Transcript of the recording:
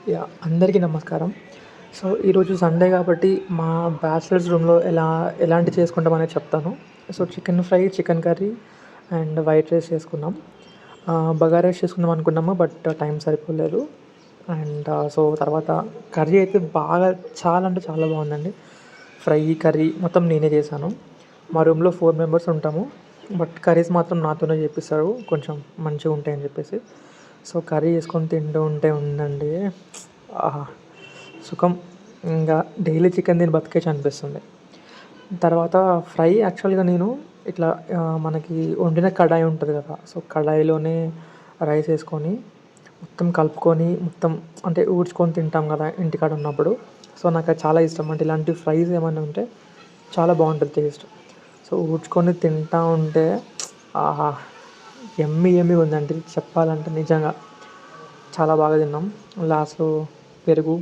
అందరికీ నమస్కారం. సో, ఈరోజు సండే కాబట్టి మా బ్యాచిలర్స్ రూమ్‌లో ఎలాంటి చేసుకుంటామనేది చెప్తాను. So, chicken fry, chicken curry and white rice చేసుకున్నాం. బగారా రైస్ చేసుకుందాం అనుకున్నాము. బట్ టైం సరిపోలేదు. సో, తర్వాత కర్రీ అయితే చాలా అంటే చాలా బాగుందండి. ఫ్రై, కర్రీ మొత్తం నేనే చేశాను. మా రూమ్‌లో 4 మెంబర్స్ ఉంటాము. బట్ కర్రీస్ మాత్రం నాతోనే చేపిస్తాడు. కొంచెం మంచిగా ఉంటాయని చెప్పేసి. సో, కర్రీ చేసుకొని తింటూ ఉంటే ఉందండి. ఆహా! సుఖం. ఇంగా డైలీ చికెన్ తిని బతికేయచ్చు అనిపిస్తుంది. తర్వాత ఫ్రై యాక్చువల్‌గా నేను ఇట్లా మనకి వండిన కడాయి ఉంటది కదా! సో, కడాయిలోనే రైస్ ఏసుకొని మొత్తం కలుపుకొని మొత్తం అంటే ఊడ్చుకొని తింటాం కదా! ఇంటికాడ ఉన్నప్పుడు. సో, నాకది చాలా ఇష్టం. అంటే ఇలాంటి ఫ్రైస్ ఏమన్నా ఉంటే చాలా బావుంటది టేస్ట్. సో, ఊడ్చుకొని తింటా ఉంటే ఆహా! యమ్మీగా ఉందండి చెప్పాలంటే నిజంగా. చాలా బాగా తిన్నాం. లాస్ట్‌లో పెరుగు